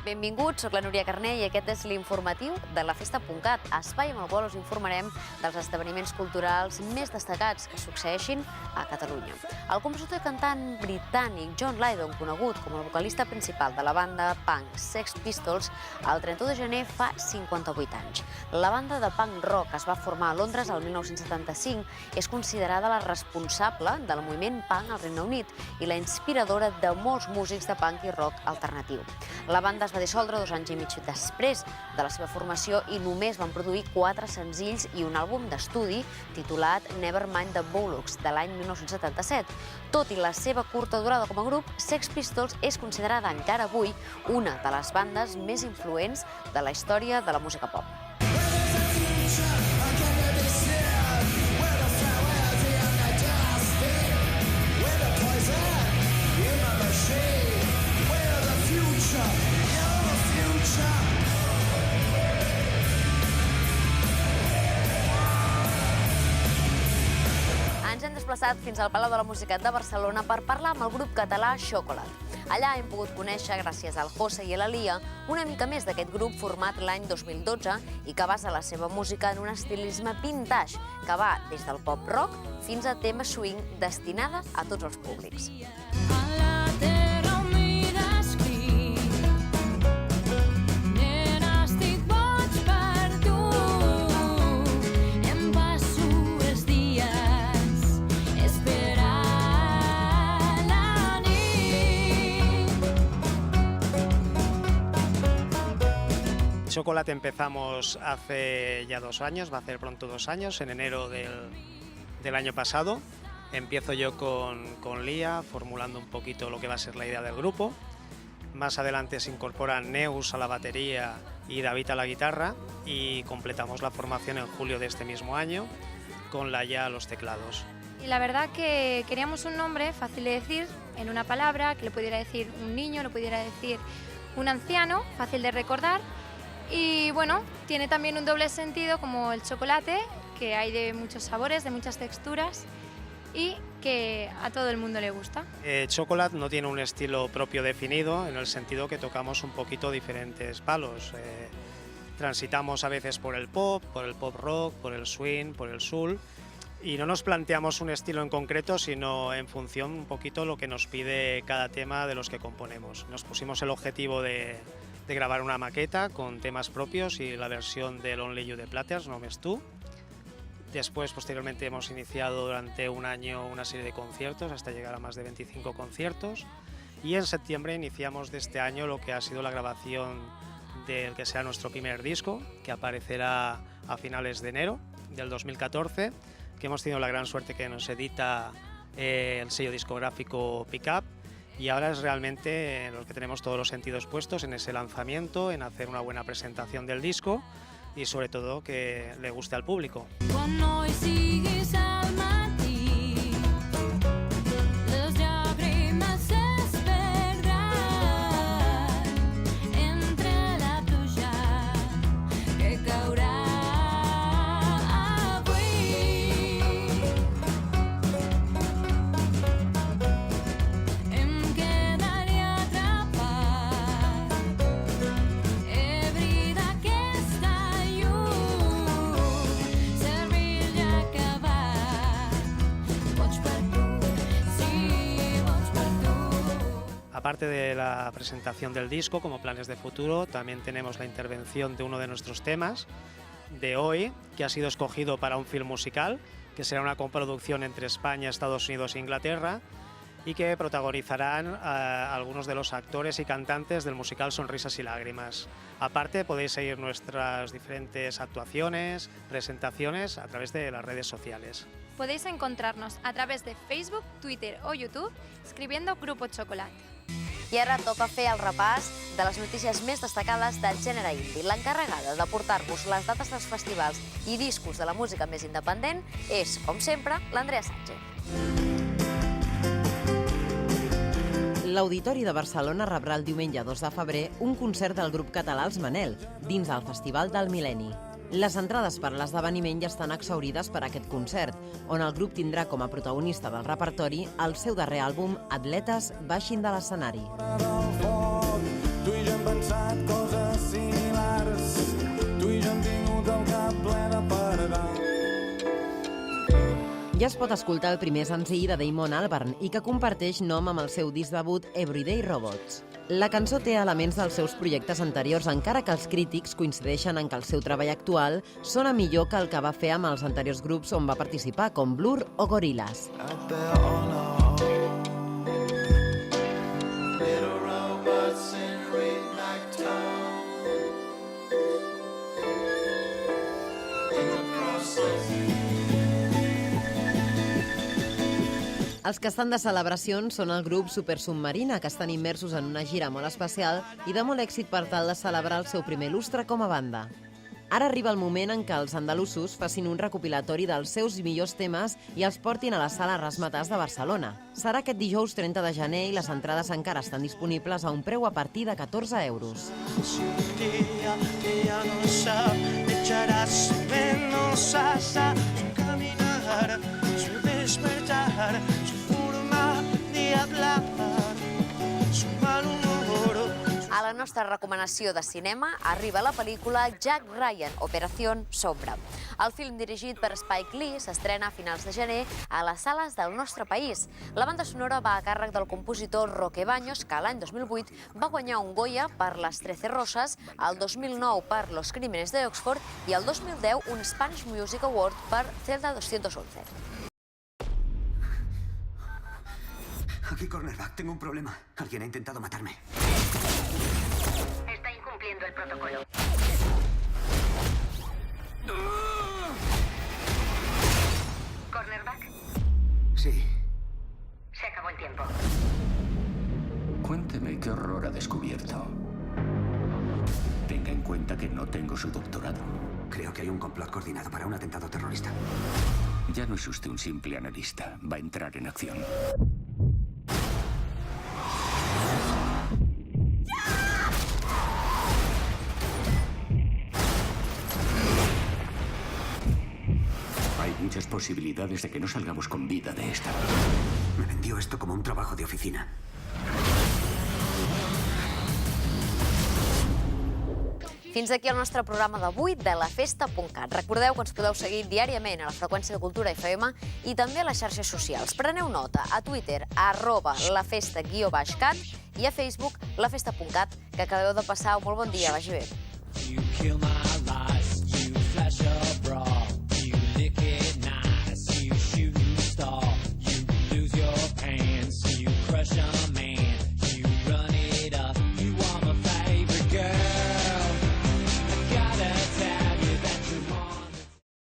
Benvinguts, soc la Núria Carné i aquest és l'informatiu de la Festa.cat, espai amb el qual us informarem dels esdeveniments culturals més destacats que succeeixin a Catalunya. El compositor i cantant britànic John Lydon, conegut com el vocalista principal de la banda punk Sex Pistols, el 31 de gener fa 58 anys. La banda de punk rock es va formar a Londres el 1975 i és considerada la responsable del moviment punk al Regne Unit i la inspiradora de molts músics de punk i rock alternatiu. La banda es va dissoldre 2 anys i mig després de la seva formació i només van produir 4 senzills i un àlbum d'estudi titulat Nevermind the Bollocks de l'any 1977. Tot i la seva curta durada com a grup, Sex Pistols és considerada encara avui una de les bandes més influents de la història de la música pop. Ens hem desplaçat fins al Palau de la Música de Barcelona per parlar amb el grup català Xocolat. Allà hem pogut conèixer, gràcies al José i a la Lia, una mica més d'aquest grup format l'any 2012 i que basa la seva música en un estilisme vintage que va des del pop rock fins a temes swing destinada a tots els públics. Xocolat empezamos hace ya 2 años, va a hacer pronto 2 años, en enero del año pasado. Empiezo yo con Lía, formulando un poquito lo que va a ser la idea del grupo. Más adelante se incorporan Neus a la batería y David a la guitarra y completamos la formación en julio de este mismo año con Laia a los teclados. Y la verdad que queríamos un nombre fácil de decir, en una palabra, que lo pudiera decir un niño, lo pudiera decir un anciano, fácil de recordar. Y bueno, tiene también un doble sentido como el chocolate, que hay de muchos sabores, de muchas texturas y que a todo el mundo le gusta. Xocolat no tiene un estilo propio definido en el sentido que tocamos un poquito diferentes palos. Transitamos a veces por el pop rock, por el swing, por el soul y no nos planteamos un estilo en concreto, sino en función un poquito lo que nos pide cada tema de los que componemos. Nos pusimos el objetivo de grabar una maqueta con temas propios y la versión del Only You de Platters, No Mes Tú. Después, posteriormente, hemos iniciado durante un año una serie de conciertos hasta llegar a más de 25 conciertos y en septiembre iniciamos de este año lo que ha sido la grabación del que será nuestro primer disco, que aparecerá a finales de enero del 2014, que hemos tenido la gran suerte que nos edita el sello discográfico Pickup. Y ahora es realmente en lo que tenemos todos los sentidos puestos en ese lanzamiento, en hacer una buena presentación del disco y sobre todo que le guste al público. Aparte de la presentación del disco, como planes de futuro, también tenemos la intervención de uno de nuestros temas de hoy, que ha sido escogido para un film musical, que será una coproducción entre España, Estados Unidos e Inglaterra, y que protagonizarán a algunos de los actores y cantantes del musical Sonrisas y Lágrimas. Aparte, podéis seguir nuestras diferentes actuaciones, presentaciones a través de las redes sociales. Podéis encontrarnos a través de Facebook, Twitter o YouTube escribiendo Grupo Xocolat. I ara toca fer el repàs de les notícies més destacades del gènere indie. L'encarregada de portar-vos les dates dels festivals i discos de la música més independent és, com sempre, l'Andrea Sánchez. L'Auditori de Barcelona rebrà el diumenge 2 de febrer un concert del grup català Els Manel, dins el Festival del Mil·lenni. Les entrades per a l'esdeveniment ja estan exhaurides per a aquest concert, on el grup tindrà com a protagonista del repertori el seu darrer àlbum, Atletes baixin de l'escenari. Tu i jo hem pensat coses similars, tu i jo hem tingut el cap ple de pardal. Ja es pot escoltar el primer senzill de Damon Albarn i que comparteix nom amb el seu disc debut Everyday Robots. La cançó té elements dels seus projectes anteriors, encara que els crítics coincideixen en que el seu treball actual sona millor que el que va fer amb els anteriors grups on va participar, com Blur o Gorillaz. Els que estan de celebracions són el grup Super Submarina, que estan immersos en una gira molt especial i de molt èxit per tal de celebrar el seu primer lustre com a banda. Ara arriba el moment en què els andalusos facin un recopilatori dels seus millors temes i els portin a la sala Razzmatazz de Barcelona. Serà aquest dijous 30 de gener i les entrades encara estan disponibles a un preu a partir de 14 euros. Si un día ella no sabe, echarás menos a caminar, su despertar, su forma de hablar, su mal humor. A la nostra recomanació de cinema arriba la pel·lícula Jack Ryan, Operación Sombra. El film dirigit per Spike Lee s'estrena a finals de gener a les sales del nostre país. La banda sonora va a càrrec del compositor Roque Baños, que l'any 2008 va guanyar un Goya per Les 13 Roses, el 2009 per Los Crímenes de Oxford i el 2010 un Spanish Music Award per Celda 211. Aquí, cornerback, tengo un problema. Alguien ha intentado matarme. Está incumpliendo el protocolo. ¿Cornerback? Sí. Se acabó el tiempo. Cuénteme qué horror ha descubierto. Tenga en cuenta que no tengo su doctorado. Creo que hay un complot coordinado para un atentado terrorista. Ya no es usted un simple analista. Va a entrar en acción. Hay muchas posibilidades de que no salgamos con vida de esta. Me vendió esto como un trabajo de oficina. Fins aquí el nostre programa d'avui de lafesta.cat. Recordeu que ens podeu seguir diàriament a la freqüència de Cultura FM i també a les xarxes socials. Preneu nota a Twitter, @lafesta_cat i a Facebook, lafesta.cat, que acabeu de passar un molt bon dia. Vagi bé. You kill my lies, you flash a bra, you lick it nice, you shoot star, you lose your pain.